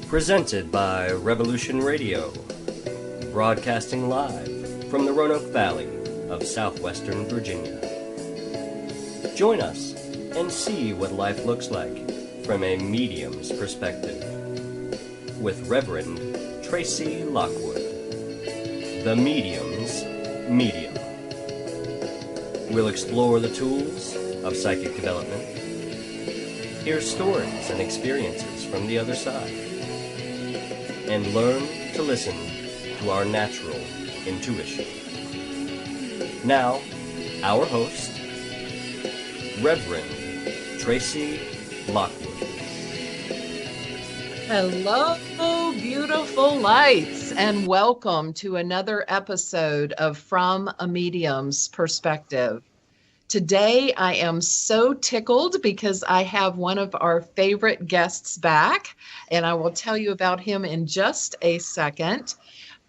Presented by Revolution Radio, broadcasting live from the Roanoke Valley of southwestern Virginia. Join us and see what life looks like from a medium's perspective with Reverend Tracey Lockwood, the medium's medium. We'll explore the tools of psychic development, hear stories and experiences from the other side, and learn to listen to our natural intuition. Now, our host, Reverend Tracey Lockwood. Hello, beautiful lights, and welcome to another episode of From a Medium's Perspective. Today, I am so tickled because I have one of our favorite guests back, and I will tell you about him in just a second.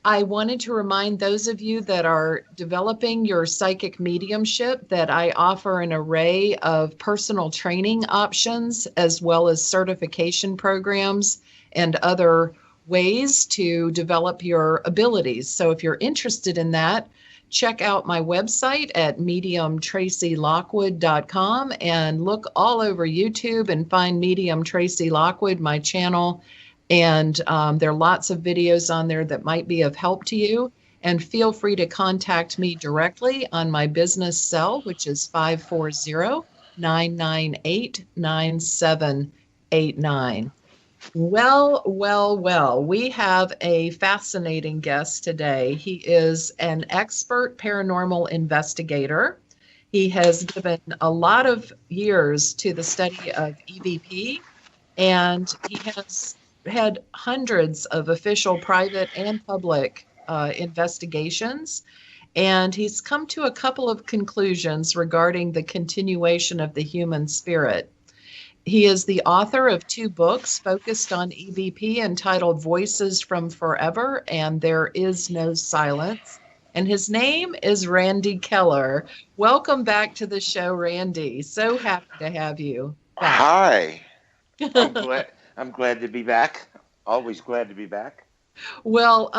I wanted to remind those of you that are developing your psychic mediumship that I offer an array of personal training options as well as certification programs and other ways to develop your abilities. So if you're interested in that, check out my website at mediumtracylockwood.com and look all over YouTube and find Medium Tracey Lockwood, my channel. And there are lots of videos on there that might be of help to you. And feel free to contact me directly on my business cell, which is 540-998-9789. Well, we have a fascinating guest today. He is an expert paranormal investigator. He has given a lot of years to the study of EVP, and he has had hundreds of official, private, and public investigations. And he's come to a couple of conclusions regarding the continuation of the human spirit. He is the author of 2 books focused on EVP entitled Voices from Forever and There Is No Silence. And his name is Randall Keller. Welcome back to the show, Randy. So happy to have you back. Hi. I'm glad to be back. Always glad to be back. Well,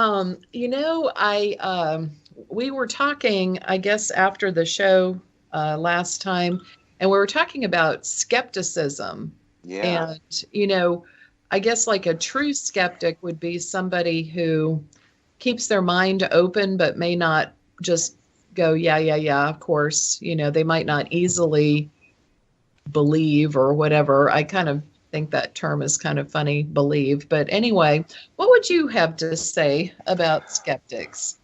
we were talking, I guess, after the show last time, and we were talking about skepticism. Yeah. And, I guess like a true skeptic would be somebody who keeps their mind open, but may not just go, yeah, of course. They might not easily believe or whatever. I kind of think that term is kind of funny, believe. But anyway, what would you have to say about skeptics?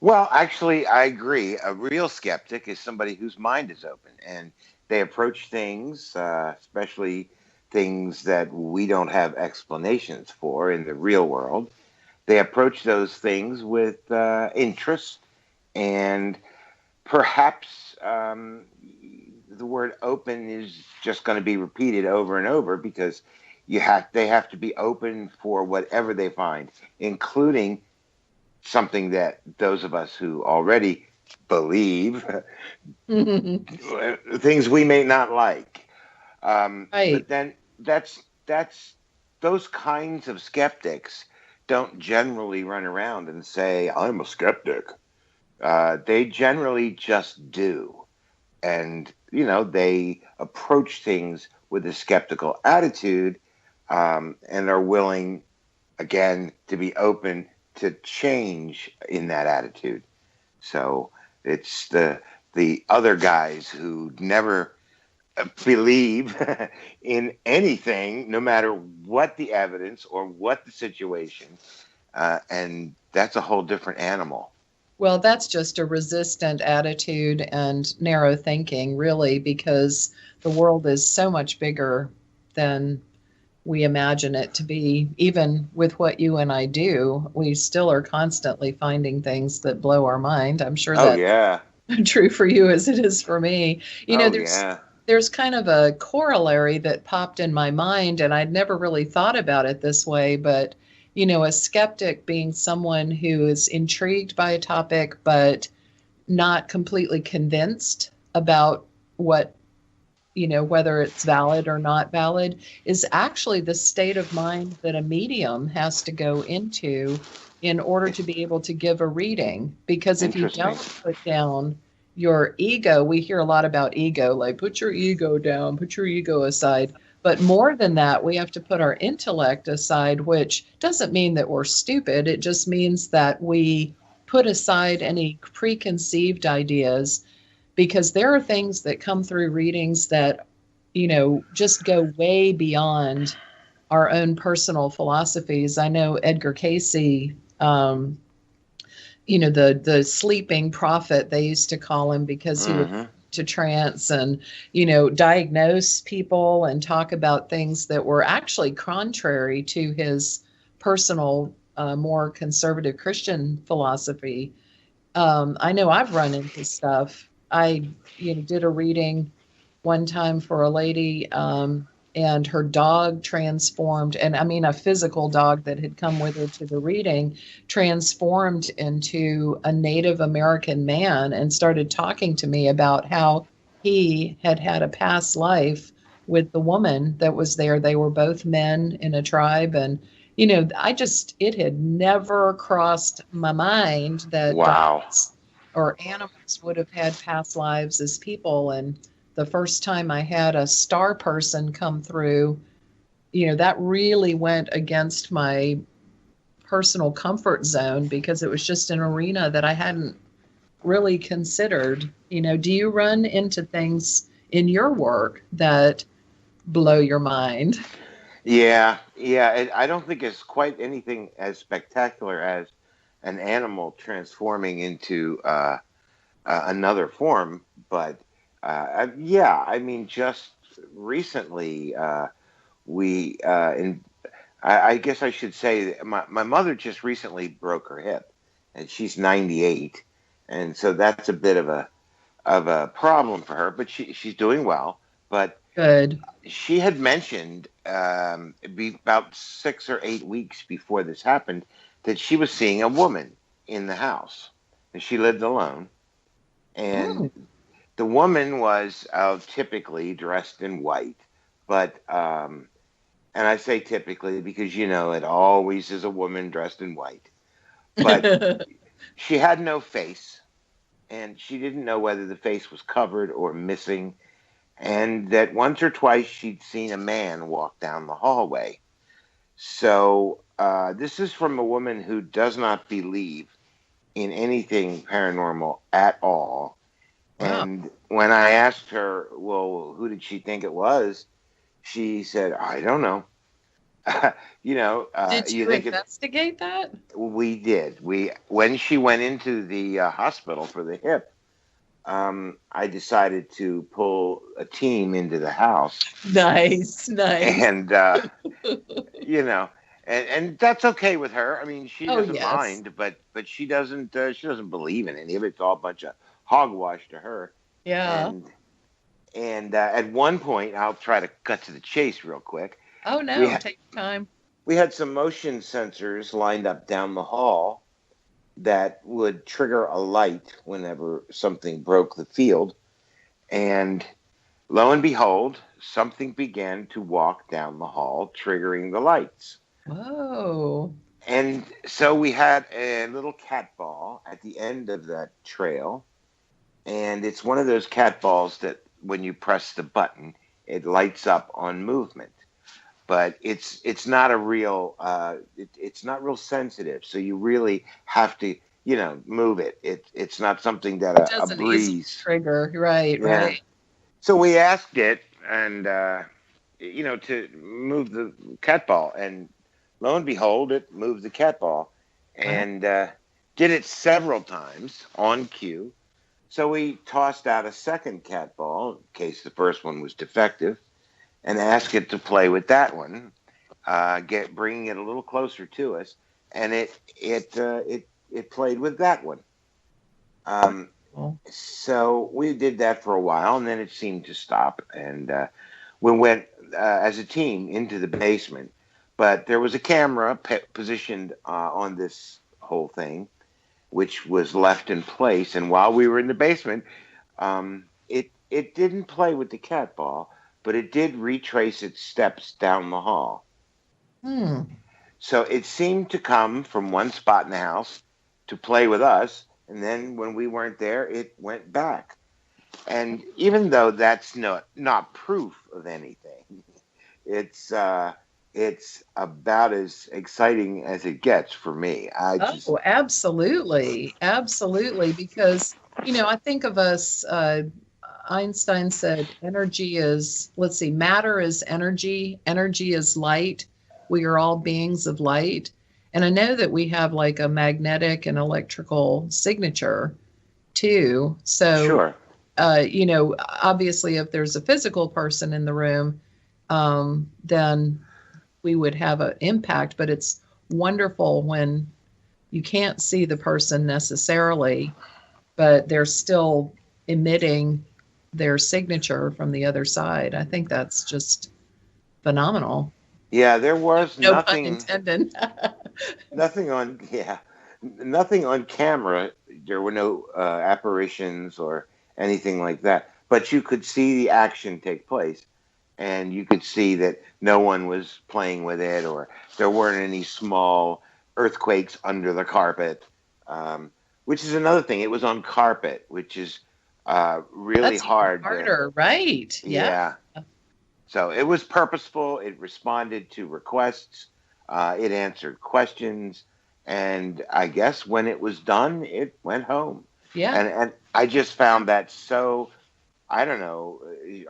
Well, actually, I agree. A real skeptic is somebody whose mind is open and they approach things, especially things that we don't have explanations for in the real world. They approach those things with interest, and perhaps the word open is just going to be repeated over and over because they have to be open for whatever they find, including something that those of us who already believe, things we may not like. Right. But then that's those kinds of skeptics don't generally run around and say, I'm a skeptic. They generally just do. And, they approach things with a skeptical attitude and are willing, again, to be open to change in that attitude. So it's the other guys who never believe in anything, no matter what the evidence or what the situation. And that's a whole different animal. Well, that's just a resistant attitude and narrow thinking, really, because the world is so much bigger than we imagine it to be. Even with what you and I do, we still are constantly finding things that blow our mind. I'm sure that's true for you as it is for me. There's kind of a corollary that popped in my mind, and I'd never really thought about it this way, but a skeptic being someone who is intrigued by a topic, but not completely convinced about what whether it's valid or not valid, is actually the state of mind that a medium has to go into in order to be able to give a reading. Because if you Interesting. don't put down your ego, we hear a lot about ego, like put your ego down, put your ego aside. But more than that, we have to put our intellect aside, which doesn't mean that we're stupid. It just means that we put aside any preconceived ideas, because there are things that come through readings that, just go way beyond our own personal philosophies. I know Edgar Cayce, the sleeping prophet, they used to call him, because he would to trance and, diagnose people and talk about things that were actually contrary to his personal, more conservative Christian philosophy. I know I've run into stuff. I, did a reading one time for a lady, and her dog transformed, and I mean a physical dog that had come with her to the reading, transformed into a Native American man and started talking to me about how he had had a past life with the woman that was there. They were both men in a tribe, and it had never crossed my mind that Wow. dogs or animals would have had past lives as people. And the first time I had a star person come through, that really went against my personal comfort zone, because it was just an arena that I hadn't really considered. Do you run into things in your work that blow your mind? Yeah. I don't think it's quite anything as spectacular as an animal transforming into another form, but I mean, just recently, I guess I should say my mother just recently broke her hip, and she's 98, and so that's a bit of a problem for her. But she's doing well. But Good. she had mentioned about 6 or 8 weeks before this happened that she was seeing a woman in the house, and she lived alone, and the woman was typically dressed in white, but and I say typically because it always is a woman dressed in white, but she had no face, and she didn't know whether the face was covered or missing, and that once or twice she'd seen a man walk down the hallway. So this is from a woman who does not believe in anything paranormal at all. Wow. And when I asked her, well, who did she think it was? She said, I don't know. Did you investigate that? We did. When she went into the hospital for the hip, I decided to pull a team into the house. Nice. And, and that's okay with her. I mean, she doesn't mind, but she doesn't believe in any of it. It's all a bunch of hogwash to her. Yeah. And at one point, I'll try to cut to the chase real quick. Oh, no, take your time. We had some motion sensors lined up down the hall that would trigger a light whenever something broke the field. And lo and behold, something began to walk down the hall, triggering the lights. Whoa. And so we had a little cat ball at the end of that trail. And it's one of those cat balls that when you press the button, it lights up on movement. But it's not a real it's not real sensitive. So you really have to move it. It's not something that a breeze trigger. Right. So we asked it and to move the cat ball, and lo and behold, it moved the cat ball, and did it several times on cue. So we tossed out a second cat ball in case the first one was defective, and asked it to play with that one, bringing it a little closer to us, and it played with that one. So we did that for a while, and then it seemed to stop, and we went as a team into the basement. But there was a camera positioned on this whole thing, which was left in place. And while we were in the basement, it didn't play with the cat ball, but it did retrace its steps down the hall. So it seemed to come from one spot in the house to play with us, and then when we weren't there, it went back. And even though that's not proof of anything, it's about as exciting as it gets for me. Absolutely, absolutely. Because I think of us. Einstein said, "Energy is matter is energy. Energy is light. We are all beings of light." And I know that we have like a magnetic and electrical signature too. So sure. Obviously, if there's a physical person in the room, then we would have an impact. But it's wonderful when you can't see the person necessarily, but they're still emitting their signature from the other side. I think that's just phenomenal. Yeah, there was no nothing. Pun intended. nothing on camera. There were no apparitions or anything like that. But you could see the action take place, and you could see that no one was playing with it, or there weren't any small earthquakes under the carpet, which is another thing. It was on carpet, which is really That's hard. Harder, right? Yeah. So it was purposeful. It responded to requests. It answered questions. And I guess when it was done, it went home. Yeah. And I just found that so, I don't know,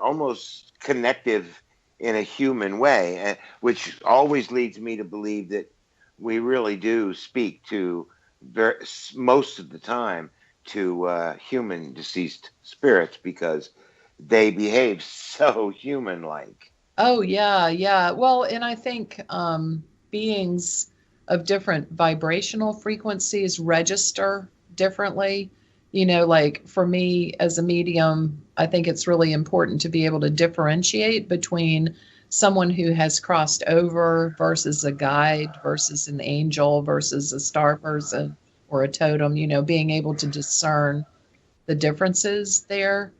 almost connective in a human way, which always leads me to believe that we really do speak to, most of the time, to human deceased spirits, because they behave so human-like. Oh, yeah. Well, and I think beings of different vibrational frequencies register differently. Like for me as a medium, I think it's really important to be able to differentiate between someone who has crossed over versus a guide versus an angel versus a star person or a totem, being able to discern the differences there.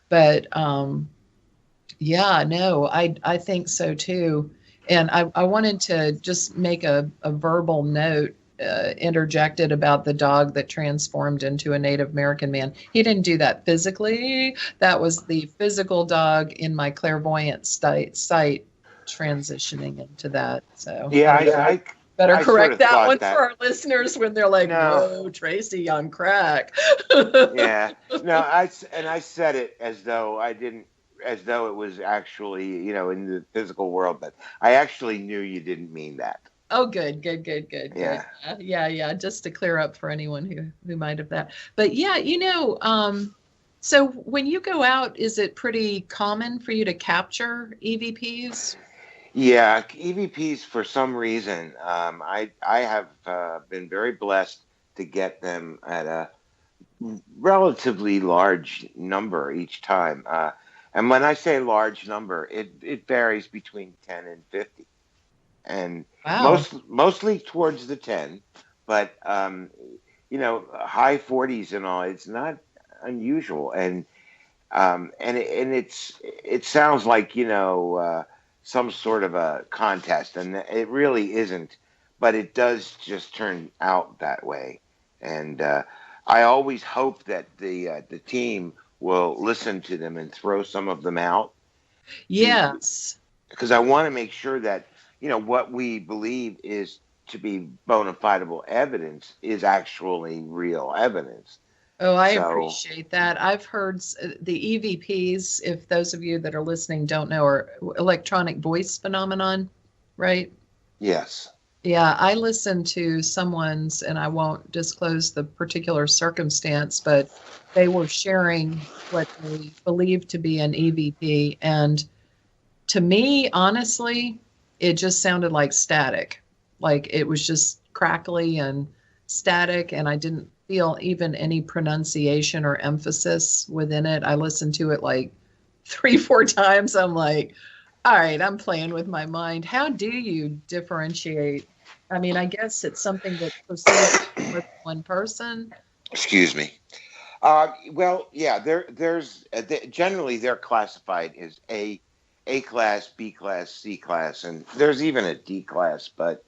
But I think so too. And I wanted to just make a verbal note interjected about the dog that transformed into a Native American man. He didn't do that physically. That was the physical dog in my clairvoyant sight transitioning into that. So I better correct sort of that one that. for our listeners when they're like, "Whoa, Tracey on crack." Yeah. No, I said it as though it was actually, in the physical world, but I actually knew you didn't mean that. Oh, good. Yeah. Just to clear up for anyone who might have that. But yeah, so when you go out, is it pretty common for you to capture EVPs? Yeah, EVPs for some reason. I have been very blessed to get them at a relatively large number each time. And when I say large number, it varies between 10 and 50. And wow. Mostly towards the 10, but high 40s and all, it's not unusual. And it sounds like, some sort of a contest, and it really isn't, but it does just turn out that way. And I always hope that the team will listen to them and throw some of them out. Yes. Because I want to make sure that, what we believe is to be bona fideable evidence is actually real evidence. Oh, I appreciate that. I've heard the EVPs, if those of you that are listening don't know, are electronic voice phenomenon, right? Yes. Yeah, I listened to someone's, and I won't disclose the particular circumstance, but they were sharing what they believed to be an EVP. And to me, honestly, it just sounded like static. Like it was just crackly and static, and I didn't feel even any pronunciation or emphasis within it. I listened to it like 3-4 times. I'm like, all right, I'm playing with my mind. How do you differentiate? I mean, I guess it's something that proceeds with one person. Excuse me. Well, yeah, generally they're classified as A class, B class, C class, and there's even a D class, but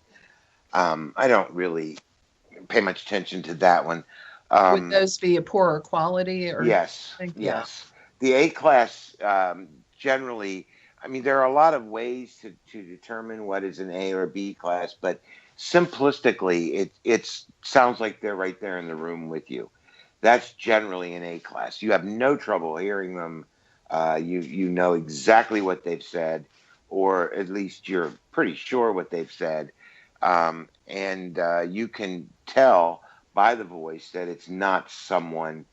I don't really pay much attention to that one. Would those be a poorer quality or? Yes, Yeah. yes. The A class generally, I mean, there are a lot of ways to determine what is an A or B class, but simplistically, it sounds like they're right there in the room with you. That's generally an A class. You have no trouble hearing them. You know exactly what they've said, or at least you're pretty sure what they've said, and you can tell by the voice that it's not someone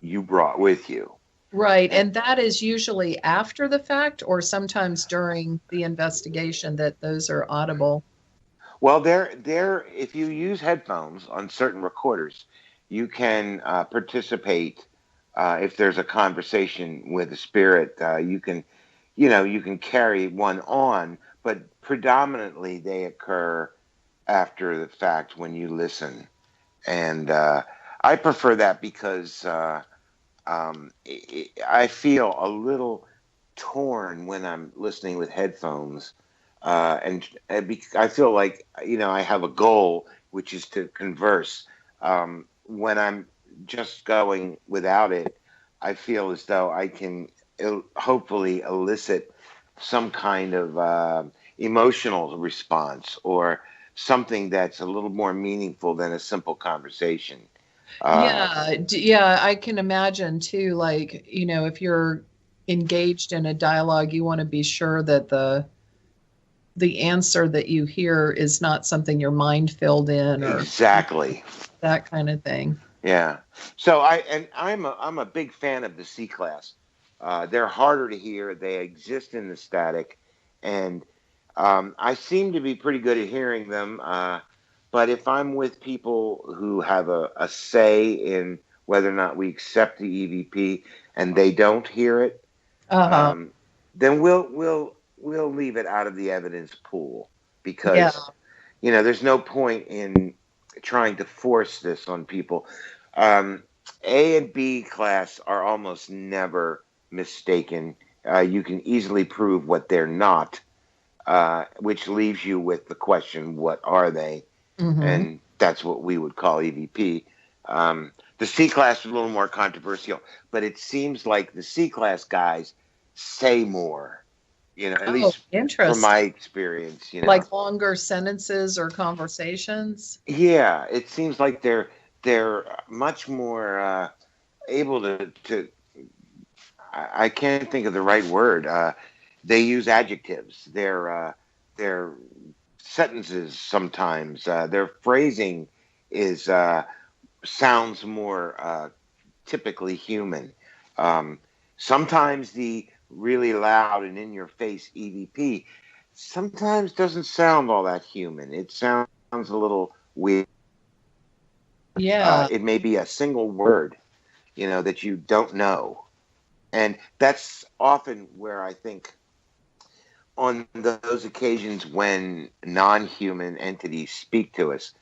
you brought with you. Right, and that is usually after the fact, or sometimes during the investigation that those are audible. Well, if you use headphones on certain recorders, you can participate. If there's a conversation with a spirit, you can carry one on, but predominantly they occur after the fact when you listen. And I prefer that because I feel a little torn when I'm listening with headphones. And I feel like, I have a goal, which is to converse. When I'm just going without it, I feel as though I can hopefully elicit some kind of emotional response or something that's a little more meaningful than a simple conversation. Yeah, I can imagine too, like, if you're engaged in a dialogue, you want to be sure that the answer that you hear is not something your mind filled in or exactly that kind of thing. Yeah. So I'm a big fan of the C class. They're harder to hear. They exist in the static, and I seem to be pretty good at hearing them. But if I'm with people who have a say in whether or not we accept the EVP and they don't hear it, then we'll leave it out of the evidence pool because there's no point in trying to force this on people. A and B class are almost never mistaken. You can easily prove what they're not, which leaves you with the question, what are they? Mm-hmm. And that's what we would call EVP. The C class is a little more controversial, but it seems like the C class guys say more, at least from my experience. Like longer sentences or conversations? Yeah, it seems like they're much more able to I can't think of the right word. They use adjectives. Their sentences sometimes, their phrasing is sounds more typically human. Sometimes the really loud and in-your-face EVP sometimes doesn't sound all that human. It sounds a little weird. Yeah. It may be a single word, that you don't know. And that's often where I think on those occasions when non-human entities speak to us,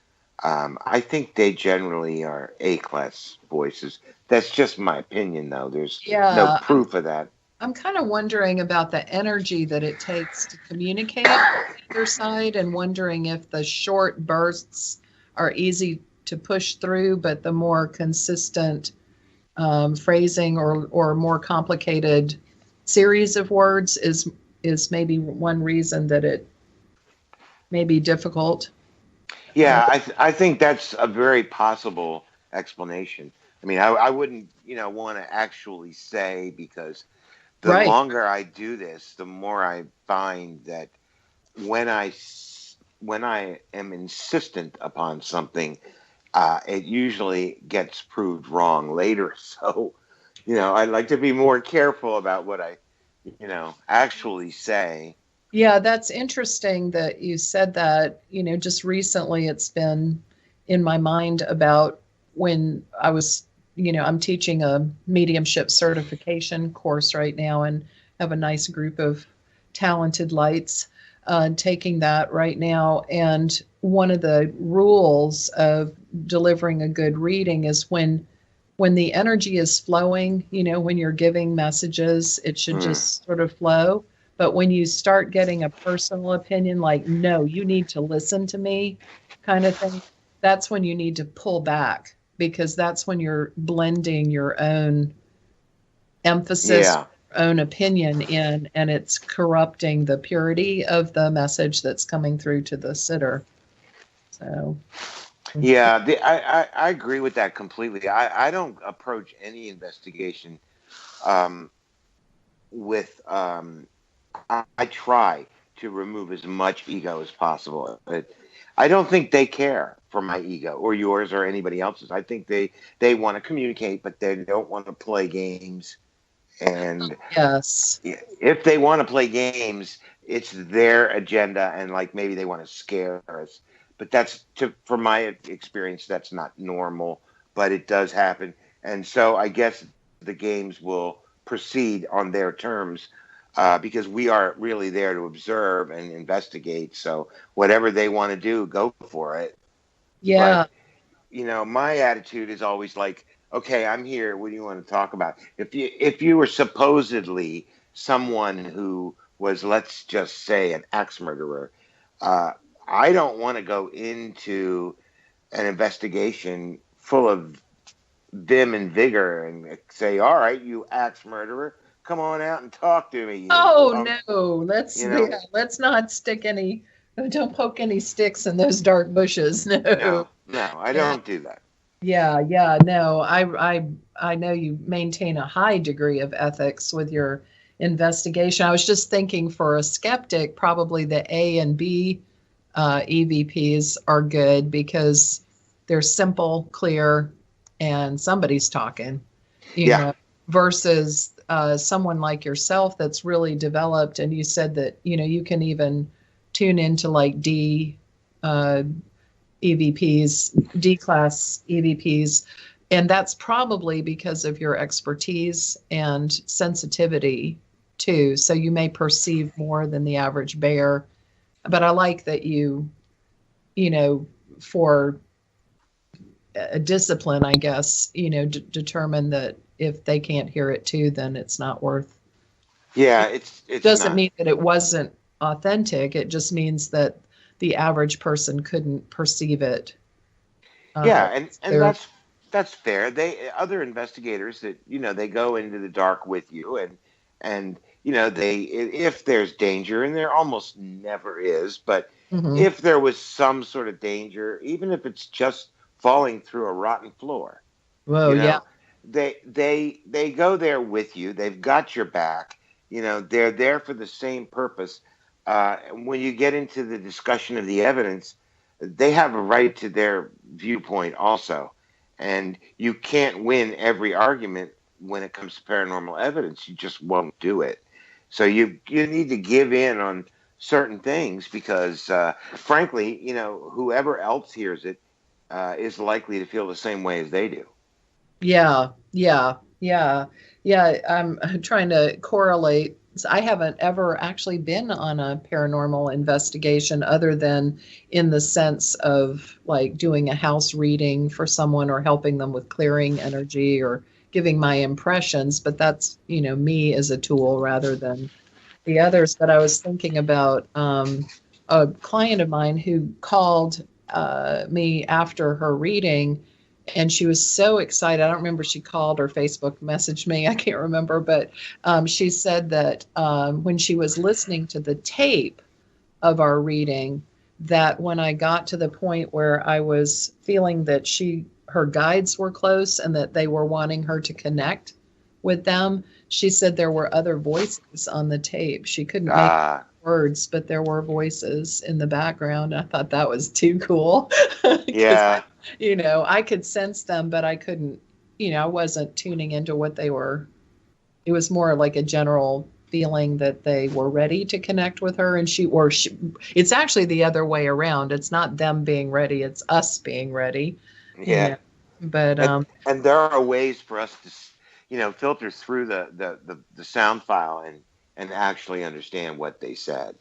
I think they generally are A-class voices. That's just my opinion, though. There's no proof of that. I'm kind of wondering about the energy that it takes to communicate on either side and wondering if the short bursts are easy to push through, but the more consistent phrasing or more complicated series of words is maybe one reason that it may be difficult. Yeah, I think that's a very possible explanation. I mean, I wouldn't, want to actually say, because the longer I do this, the more I find that when I am insistent upon something, it usually gets proved wrong later. So, I'd like to be more careful about what I, actually say. Yeah, that's interesting that you said that. Just recently it's been in my mind about when I was, I'm teaching a mediumship certification course right now and have a nice group of talented lights taking that right now. And one of the rules of delivering a good reading is when when the energy is flowing, when you're giving messages, it should just sort of flow. But when you start getting a personal opinion, like, no, you need to listen to me kind of thing, that's when you need to pull back, because that's when you're blending your own emphasis, your own opinion in, and it's corrupting the purity of the message that's coming through to the sitter. So. Yeah, I agree with that completely. I don't approach any investigation with I try to remove as much ego as possible. But I don't think they care for my ego or yours or anybody else's. I think they want to communicate, but they don't want to play games. And yes, if they want to play games, it's their agenda, and like maybe they want to scare us. But from my experience, that's not normal, but it does happen. And so I guess the games will proceed on their terms because we are really there to observe and investigate. So whatever they want to do, go for it. Yeah. But, my attitude is always like, okay, I'm here. What do you want to talk about? If you were supposedly someone who was, let's just say, an axe murderer, I don't want to go into an investigation full of vim and vigor and say, all right, you axe murderer, come on out and talk to me. No, let's not don't poke any sticks in those dark bushes. No, I don't do that. Yeah, no, I know you maintain a high degree of ethics with your investigation. I was just thinking, for a skeptic, probably the A and B EVPs are good because they're simple, clear, and somebody's talking, versus someone like yourself that's really developed. And you said that, you can even tune into like D EVPs, D-class EVPs. And that's probably because of your expertise and sensitivity too. So you may perceive more than the average bear. But I like that you for a discipline, I guess, determine that if they can't hear it too, then it's not worth. Yeah, it doesn't mean that it wasn't authentic. It just means that the average person couldn't perceive it. And that's fair. Other investigators that they go into the dark with you, and if there's danger, and there almost never is, but if there was some sort of danger, even if it's just falling through a rotten floor, they go there with you. They've got your back. They're there for the same purpose. When you get into the discussion of the evidence, they have a right to their viewpoint also. And you can't win every argument when it comes to paranormal evidence. You just won't do it. So you need to give in on certain things because, frankly, whoever else hears it is likely to feel the same way as they do. Yeah. I'm trying to correlate. I haven't ever actually been on a paranormal investigation other than in the sense of like doing a house reading for someone or helping them with clearing energy or giving my impressions. But that's, me as a tool rather than the others. But I was thinking about a client of mine who called me after her reading. And she was so excited. I don't remember if she called or Facebook messaged me. I can't remember. But she said that when she was listening to the tape of our reading, that when I got to the point where I was feeling that her guides were close and that they were wanting her to connect with them, she said there were other voices on the tape. She couldn't make words, but there were voices in the background. I thought that was too cool. Yeah. I could sense them, but I couldn't, I wasn't tuning into what they were. It was more like a general feeling that they were ready to connect with her. And it's actually the other way around. It's not them being ready. It's us being ready. Yeah. But, and there are ways for us to, filter through the sound file and actually understand what they said.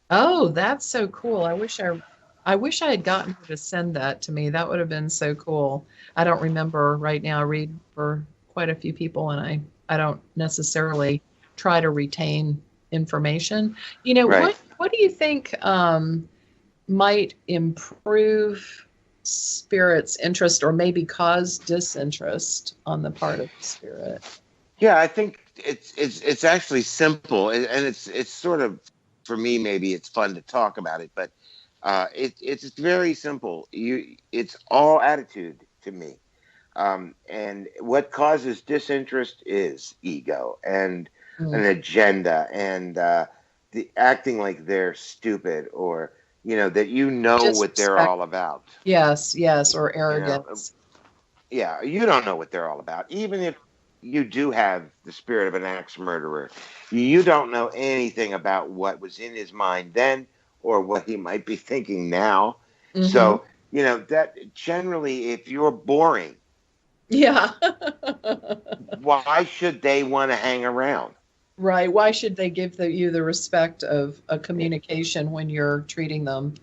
Oh, that's so cool. I wish I I wish I had gotten her to send that to me. That would have been so cool. I don't remember right now. I read for quite a few people, and I don't necessarily try to retain information. Right. What do you think might improve spirit's interest, or maybe cause disinterest on the part of the spirit? Yeah, I think it's actually simple, and it's sort of, for me, maybe it's fun to talk about it, but it's very simple. It's all attitude to me, and what causes disinterest is ego and an agenda, and the acting like they're stupid, or that what they're all about. Yes, or arrogance. Yeah, you don't know what they're all about. Even if you do have the spirit of an axe murderer, you don't know anything about what was in his mind then or what he might be thinking now. Mm-hmm. So, that generally, if you're boring, yeah, why should they want to hang around? Right. Why should they give you the respect of a communication when you're treating them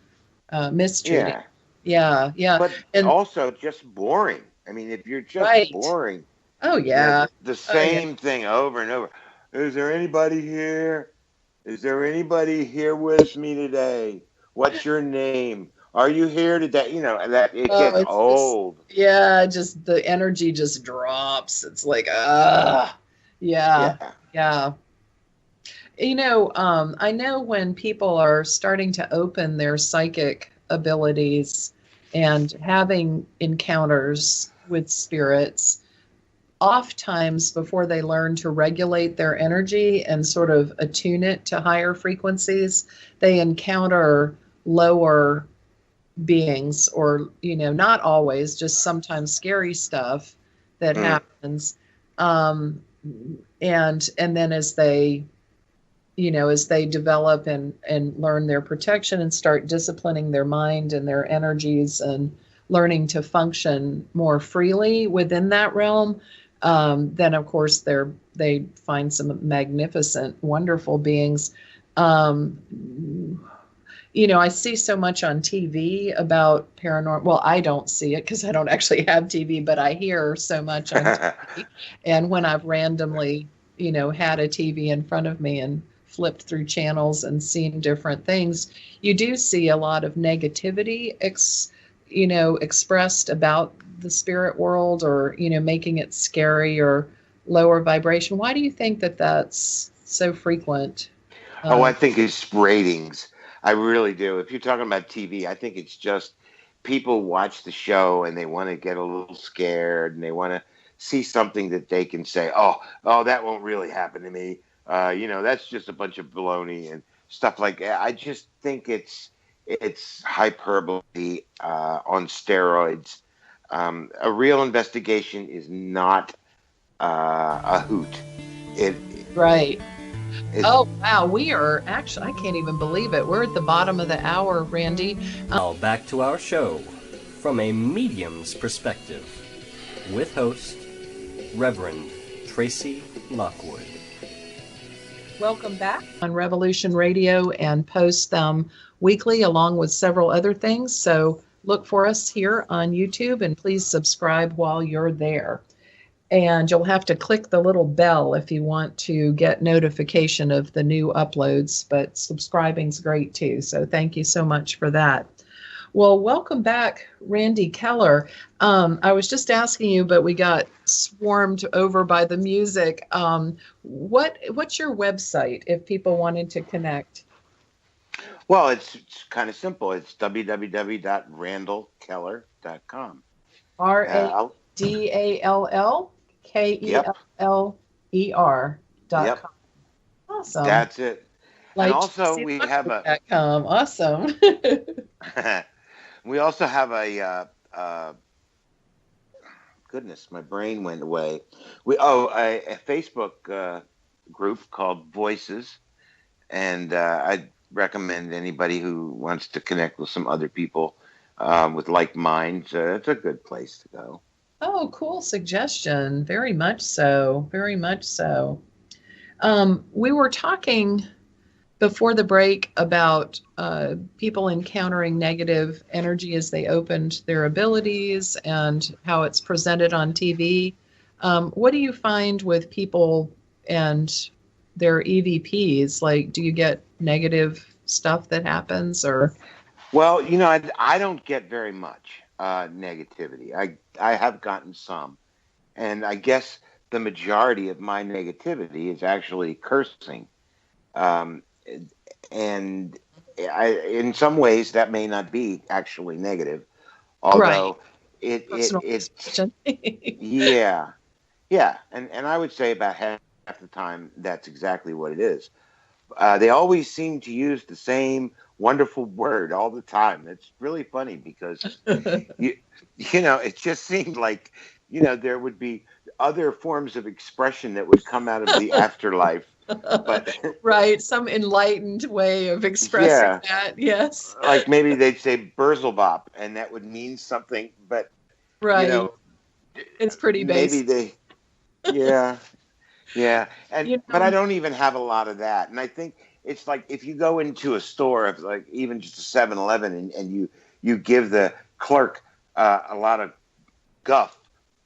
mistreating? Yeah. But also just boring. I mean, if you're just boring. Oh, yeah. The same thing over and over. Is there anybody here? Is there anybody here with me today? What's your name? Are you here today? That it gets old. Just the energy just drops. It's like, yeah. I know when people are starting to open their psychic abilities and having encounters with spirits, oftentimes before they learn to regulate their energy and sort of attune it to higher frequencies, they encounter lower beings, or not always, just sometimes scary stuff that happens, and then as they develop and learn their protection and start disciplining their mind and their energies and learning to function more freely within that realm, then of course they find some magnificent, wonderful beings. I see so much on TV about paranormal. Well, I don't see it because I don't actually have TV, but I hear so much on TV. And when I've randomly, had a TV in front of me and flipped through channels and seen different things, you do see a lot of negativity expressed about the spirit world, or making it scary or lower vibration. Why do you think that that's so frequent? I think it's ratings. I really do. If you're talking about TV, I think it's just people watch the show and they want to get a little scared, and they want to see something that they can say, oh, that won't really happen to me. That's just a bunch of baloney and stuff like that. I just think it's hyperbole on steroids. A real investigation is not a hoot. Right. Oh, wow. We are actually, I can't even believe it. We're at the bottom of the hour, Randy. Now back to our show from a medium's perspective with host Reverend Tracey Lockwood. Welcome back on Revolution Radio, and post them weekly along with several other things. So look for us here on YouTube, and please subscribe while you're there. And you'll have to click the little bell if you want to get notification of the new uploads, but subscribing's great too. So thank you so much for that. Well, welcome back, Randy Keller. I was just asking you, but we got swarmed over by the music. What's your website if people wanted to connect? Well, it's kind of simple. It's www.randallkeller.com. RADDALLKELLER.com. Awesome. That's it. Like, and also we have awesome. we also have a goodness, my brain went away. A Facebook group called Voices, and I'd recommend anybody who wants to connect with some other people with like minds. It's a good place to go. Oh, cool suggestion. Very much so. Very much so. We were talking before the break about people encountering negative energy as they opened their abilities and how it's presented on TV. What do you find with people and their EVPs? Like, do you get negative stuff that happens, or? Well, I don't get very much negativity. I have gotten some, and I guess the majority of my negativity is actually cursing. And in some ways, that may not be actually negative, although Personal it expression. yeah, yeah, and I would say about half the time that's exactly what it is. They always seem to use the same wonderful word all the time. It's really funny because it just seemed like there would be other forms of expression that would come out of the afterlife, but Right, some enlightened way of expressing yeah, that. Yes. like maybe they'd say Berzelbop, and that would mean something, but Right. It's pretty maybe basic. yeah, yeah, but I know, don't even have a lot of that, and I think it's like if you go into a store, of like even just a 7-Eleven, and you give the clerk a lot of guff,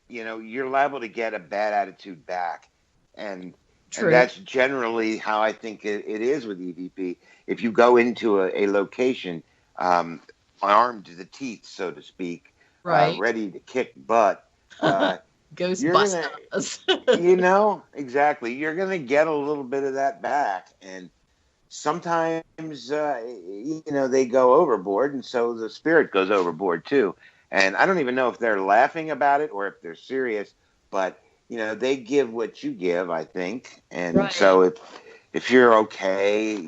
you're liable to get a bad attitude back, and true. that's generally how I think it is with EVP. If you go into a location armed to the teeth, so to speak, Right. ready to kick butt, Ghostbusters. Exactly. You're going to get a little bit of that back. And sometimes, they go overboard. And so the spirit goes overboard too. And I don't even know if they're laughing about it or if they're serious, but, they give what you give, I think. And Right. so if you're okay,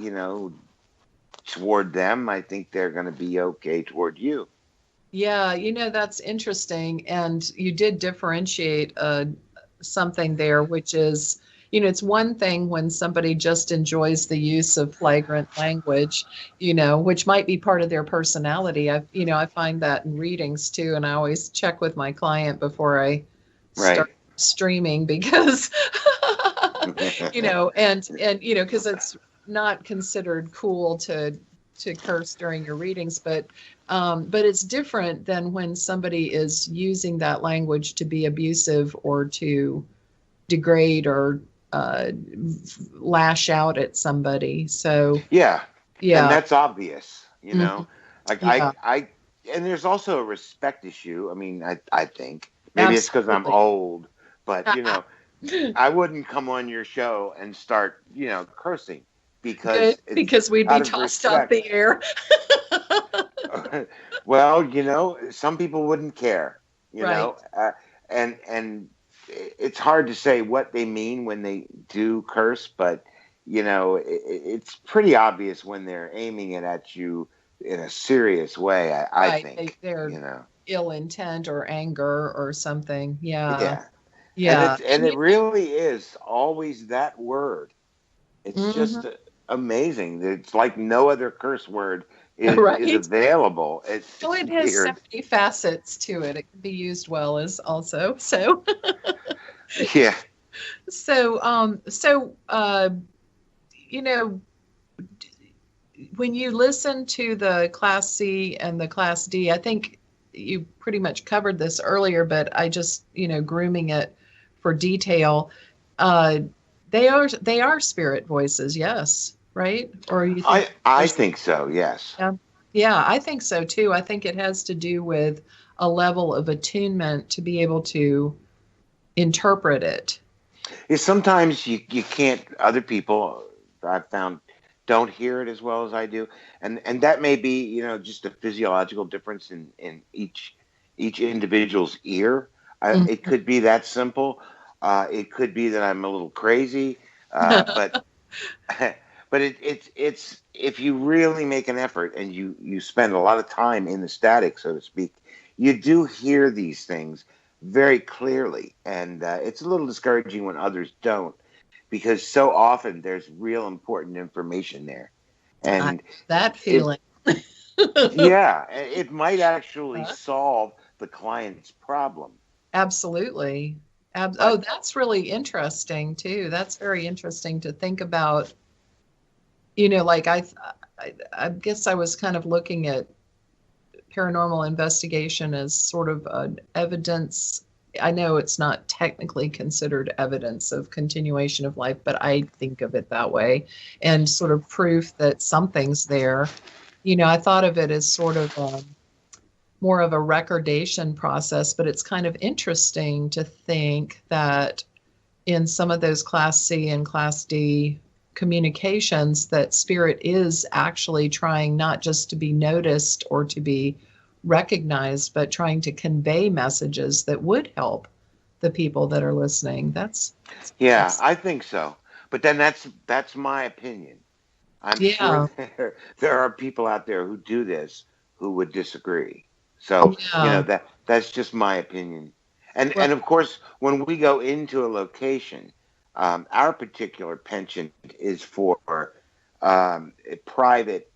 toward them, I think they're going to be okay toward you. Yeah, that's interesting. And you did differentiate something there, which is, it's one thing when somebody just enjoys the use of flagrant language, which might be part of their personality. I find that in readings too. And I always check with my client before I start streaming because, because it's not considered cool to curse during your readings, but it's different than when somebody is using that language to be abusive or to degrade or lash out at somebody. So yeah, and that's obvious, Mm-hmm. Like Yeah. I and there's also a respect issue. I mean, I think maybe it's because I'm old, but I wouldn't come on your show and start cursing because we'd be tossed off the air. Well, some people wouldn't care, Right. And it's hard to say what they mean when they do curse, but it's pretty obvious when they're aiming it at you in a serious way. I think they're ill intent or anger or something. Yeah. And it really is always that word. It's just amazing. It's like no other curse word is available. It has so many facets to it. It can be used well as also. So yeah. So when you listen to the Class C and the Class D, I think you pretty much covered this earlier, but I just, grooming it for detail. They are spirit voices, yes, right? Or you think I think so, yes. Yeah, I think so too. I think it has to do with a level of attunement to be able to interpret it. Sometimes you can't. Other people I've found don't hear it as well as I do, and that may be just a physiological difference in each individual's ear. It could be that simple. It could be that I'm a little crazy, but it's if you really make an effort and you spend a lot of time in the static, so to speak, you do hear these things very clearly, and it's a little discouraging when others don't, because so often there's real important information there, and that feeling. It might actually solve the client's problem. Absolutely. That's really interesting too. That's very interesting to think about. like I guess I was kind of looking at paranormal investigation as sort of an evidence. I know it's not technically considered evidence of continuation of life, but I think of it that way, and sort of proof that something's there. I thought of it as sort of more of a recordation process, but it's kind of interesting to think that in some of those Class C and Class D communications, that spirit is actually trying not just to be noticed or to be recognized, but trying to convey messages that would help the people that are listening. That's I think so. But then that's my opinion. I'm yeah. sure there are people out there who do this who would disagree. So that's just my opinion. And of course, when we go into a location, our particular penchant is for private,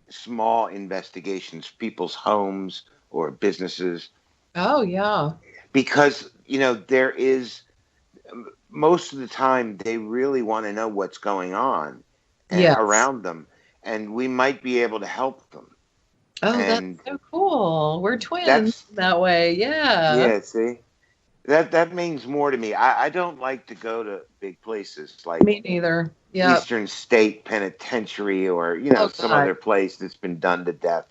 small investigations, people's homes or businesses. Oh, yeah. Because, there is, most of the time, they really want to know what's going on around them. And we might be able to help them. Oh, that's so cool. We're twins that way. Yeah. Yeah, see? That means more to me. I don't like to go to big places like me neither. Yeah. Eastern State Penitentiary or some other place that's been done to death.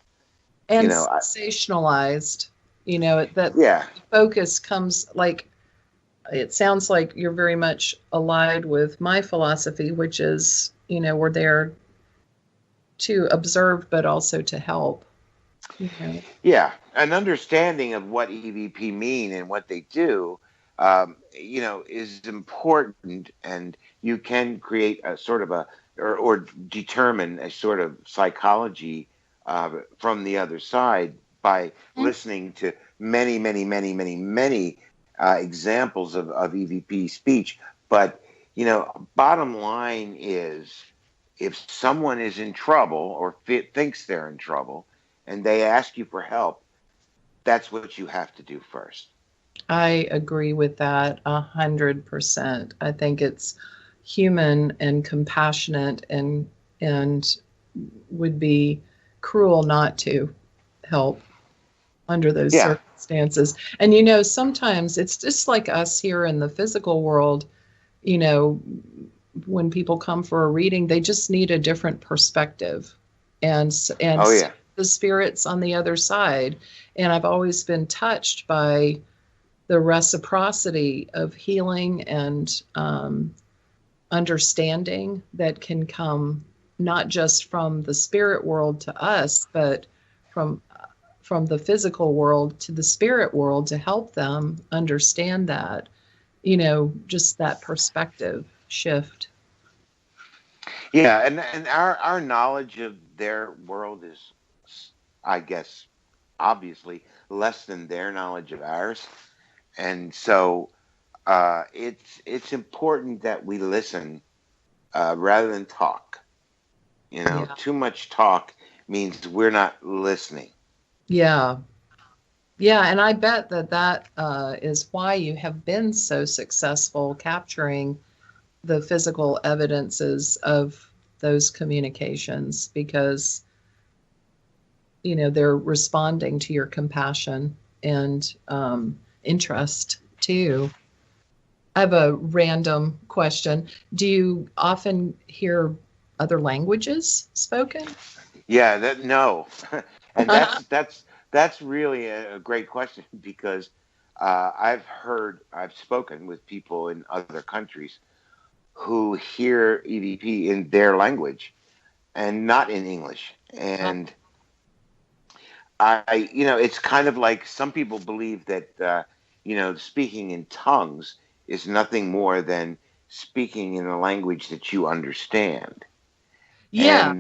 And sensationalized. The focus comes like it sounds like you're very much allied with my philosophy, which is we're there to observe but also to help. Yeah, an understanding of what EVP mean and what they do, is important, and you can create a sort of or determine a sort of psychology from the other side by listening to many, many, many, many, many examples of EVP speech. But bottom line is, if someone is in trouble or thinks they're in trouble, and they ask you for help, that's what you have to do first. I agree with that 100%. I think it's human and compassionate and would be cruel not to help under those circumstances. And sometimes it's just like us here in the physical world, when people come for a reading, they just need a different perspective. And the spirits on the other side. And I've always been touched by the reciprocity of healing and understanding that can come not just from the spirit world to us, but from the physical world to the spirit world to help them understand that, just that perspective shift. Yeah, and our knowledge of their world is, I guess, obviously less than their knowledge of ours. And so it's important that we listen rather than talk. Too much talk means we're not listening. Yeah. Yeah, and I bet that is why you have been so successful capturing the physical evidences of those communications, because they're responding to your compassion and interest too. I have a random question. Do you often hear other languages spoken? Yeah, no. And that's really a great question, because I've spoken with people in other countries who hear EVP in their language and not in English. And it's kind of like some people believe that, speaking in tongues is nothing more than speaking in a language that you understand. Yeah,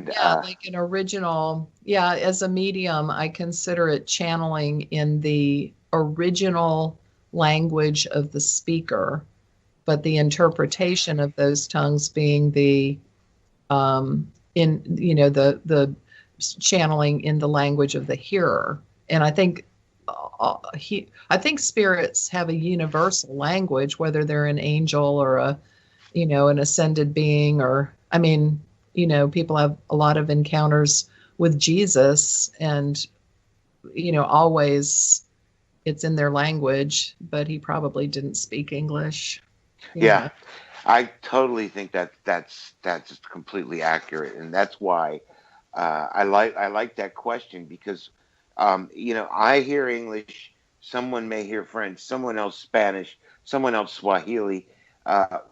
like an original. Yeah, as a medium, I consider it channeling in the original language of the speaker, but the interpretation of those tongues being the the channeling in the language of the hearer. And I think spirits have a universal language, whether they're an angel or an ascended being, or people have a lot of encounters with Jesus, and, always it's in their language, but he probably didn't speak English. Yeah, I totally think that's completely accurate, and that's why I like that question, because I hear English, someone may hear French, someone else Spanish, someone else Swahili,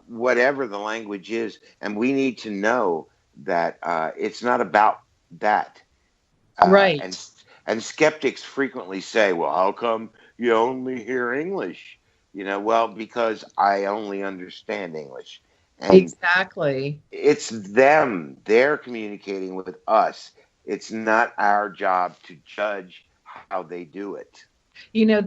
whatever the language is, and we need to know that it's not about that. Uh, and Right. and skeptics frequently say, "Well, how come you only hear English?" Well, because I only understand English, and Exactly. it's them. They're communicating with us. It's not our job to judge how they do it.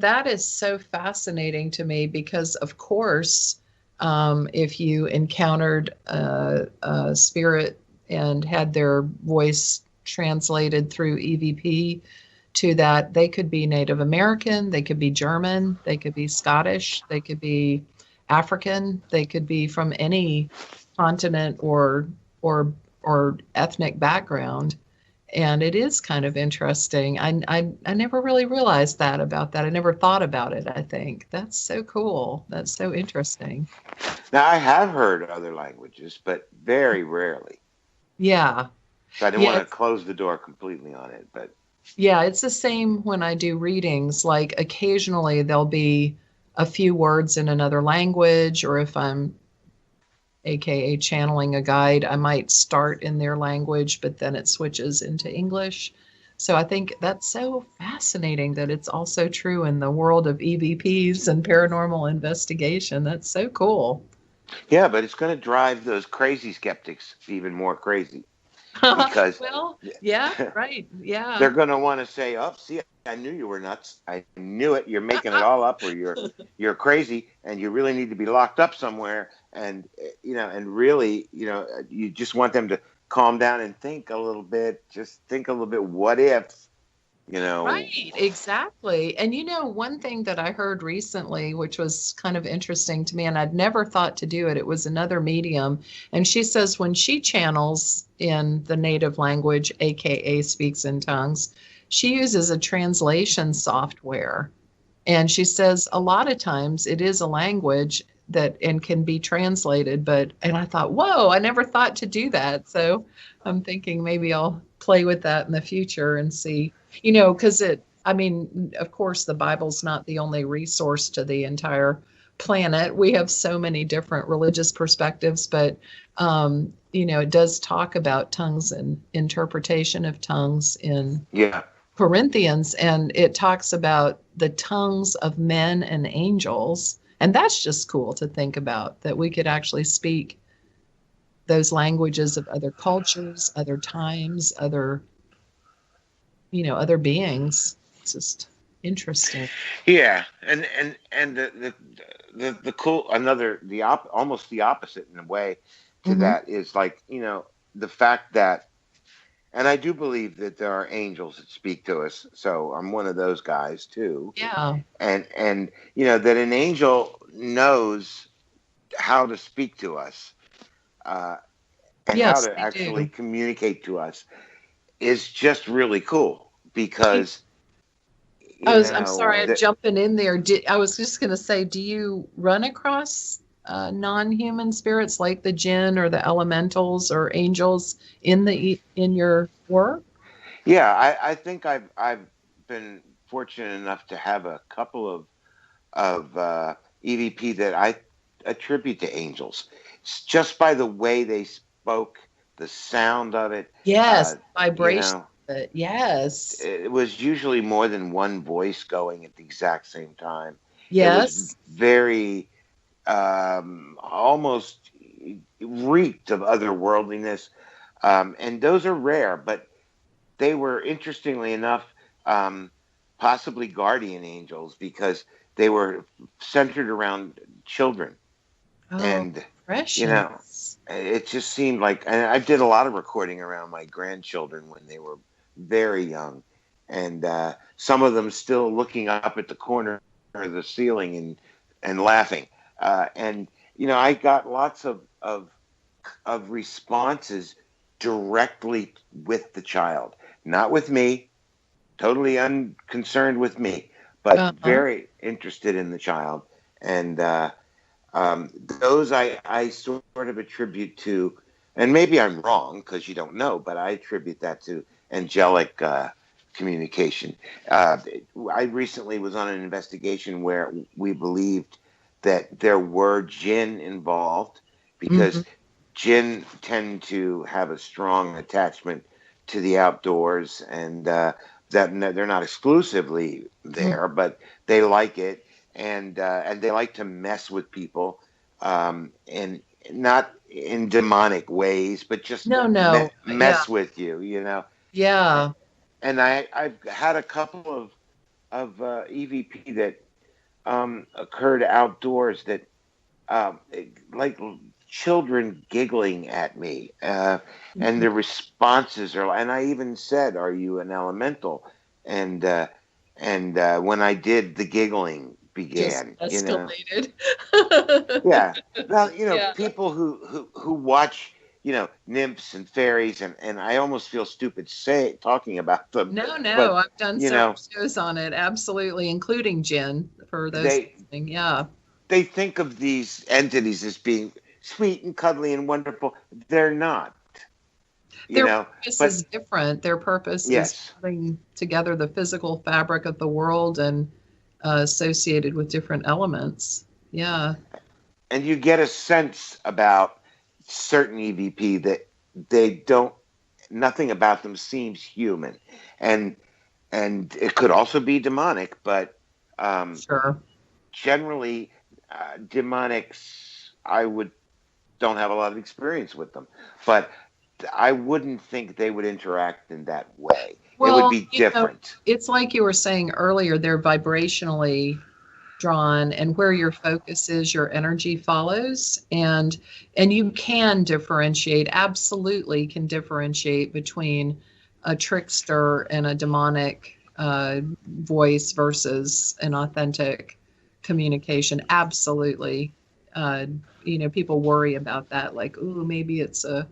That is so fascinating to me because, of course, if you encountered a spirit and had their voice translated through EVP to that, they could be Native American, they could be German, they could be Scottish, they could be African, they could be from any continent or ethnic background. And it is kind of interesting. I never really realized that about that. I never thought about it, I think. That's so cool. That's so interesting. Now, I have heard other languages, but very rarely. Yeah. So I didn't Yeah, want to close the door completely on it. But yeah, it's the same when I do readings. Like occasionally there'll be a few words in another language, or if I'm AKA channeling a guide, I might start in their language, but then it switches into English. So I think that's so fascinating that it's also true in the world of EVPs and paranormal investigation. That's so cool. yeah, but it's going to drive those crazy skeptics even more crazy, because Well, yeah, right. Yeah. they're going to want to say, "Oh, see, I knew you were nuts. I knew it. You're making it all up, or you're crazy, and you really need to be locked up somewhere." And and really, you just want them to calm down and think a little bit. Just think a little bit. What if, you know? Right, exactly. And one thing that I heard recently, which was kind of interesting to me, and I'd never thought to do it, it was another medium. And she says when she channels in the native language, AKA speaks in tongues, she uses a translation software. And she says a lot of times it is a language that and can be translated, and I thought, whoa, I never thought to do that. So I'm thinking maybe I'll play with that in the future and see, because I mean, of course, the Bible's not the only resource to the entire planet. We have so many different religious perspectives, but it does talk about tongues and interpretation of tongues in Yeah. Corinthians, and it talks about the tongues of men and angels. And that's just cool to think about, that we could actually speak those languages of other cultures, other times, other beings. It's just interesting. Yeah, and the cool, almost the opposite in a way to Hmm. that is, like, the fact that, and I do believe that there are angels that speak to us. So I'm one of those guys too. Yeah. And that an angel knows how to speak to us, uh, and how Yes, to they actually do. communicate to us is just really cool, Do because I'm sorry, I'm that. jumping in there. I was just going to say, do you run across non-human spirits like the jinn or the elementals or angels in your work? Yeah, I think I've been fortunate enough to have a couple of EVP that I attribute to angels, just by the way they spoke, the sound of it. Yes, Uh, you vibration. know, Yes, it was usually more than one voice going at the exact same time. It was yes, very, almost reeked of otherworldliness, and those are rare, but they were, interestingly enough, um, possibly guardian angels, because they were centered around children. oh, And, you know, precious. it just seemed like, and I did a lot of recording around my grandchildren when they were very young. And some of them still looking up at the corner of the ceiling and laughing. And, I got lots of responses directly with the child, not with me, totally unconcerned with me, but very interested in the child. And those I sort of attribute to, and maybe I'm wrong because you don't know, but I attribute that to angelic communication. I recently was on an investigation where we believed that there were jinn involved because jinn tend to have a strong attachment to the outdoors, and that they're not exclusively there, but they like it, and they like to mess with people, and not in demonic ways, but just mess with you, you know. Yeah. And I've had a couple of EVP that occurred outdoors that like children giggling at me, and the responses are, and I even said, "Are you an elemental?" And when I did, the giggling began. Just escalated. Yeah. Well, people who watch, nymphs and fairies, and I almost feel stupid talking about them. No, but, I've done several shows on it, absolutely, including jinn for those listening. Yeah. They think of these entities as being sweet and cuddly and wonderful. They're not. Their purpose is different. Their purpose is putting together the physical fabric of the world and associated with different elements. Yeah. And you get a sense about certain EVP that nothing about them seems human. And it could also be demonic, but generally demonics, don't have a lot of experience with them, but I wouldn't think they would interact in that way. Well, it would be different. It's like you were saying earlier, they're vibrationally drawn, and where your focus is, your energy follows, and you can differentiate, absolutely can differentiate between a trickster and a demonic voice versus an authentic communication. Absolutely. People worry about that, like, ooh, maybe it's a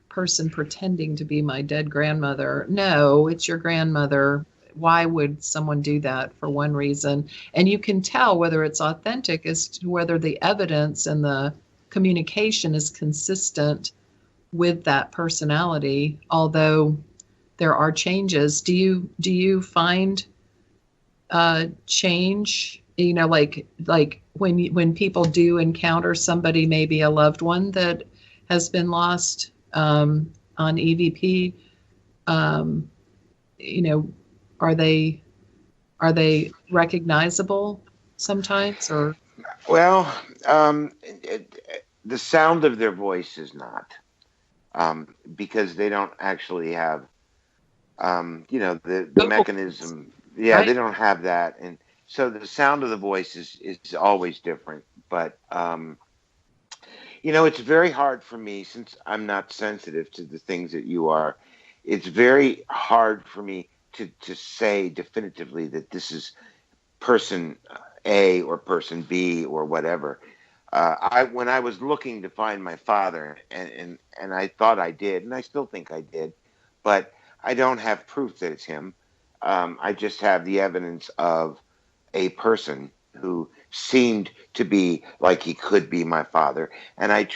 person pretending to be my dead grandmother. No, it's your grandmother. Why would someone do that? For one reason. And you can tell whether it's authentic as to whether the evidence and the communication is consistent with that personality, although there are changes. Do you find change, like when people do encounter somebody, maybe a loved one that has been lost on EVP, are they recognizable sometimes, or? Well, the sound of their voice is not, because they don't actually have, the mechanism. Yeah, right? They don't have that, and so the sound of the voice is always different. But it's very hard for me, since I'm not sensitive to the things that you are. It's very hard for me to say definitively that this is person A or person B or whatever. When I was looking to find my father, and I thought I did, and I still think I did, but I don't have proof that it's him. I just have the evidence of a person who seemed to be like he could be my father. And I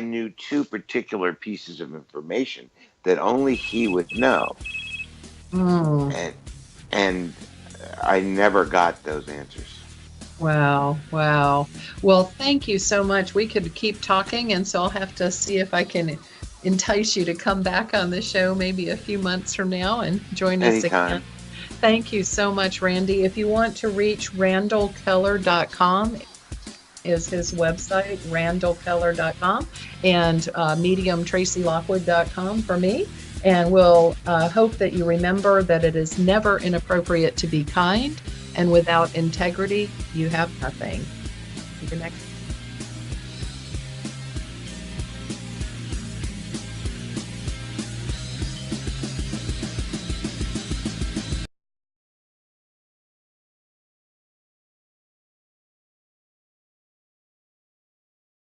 knew two particular pieces of information that only he would know. And I never got those answers. Wow. Well, thank you so much. We could keep talking, and so I'll have to see if I can entice you to come back on the show maybe a few months from now and join us again. Thank you so much, Randy. If you want to reach randallkeller.com is his website, randallkeller.com, and mediumtracylockwood.com for me. And we'll hope that you remember that it is never inappropriate to be kind, and without integrity, you have nothing. See you next time.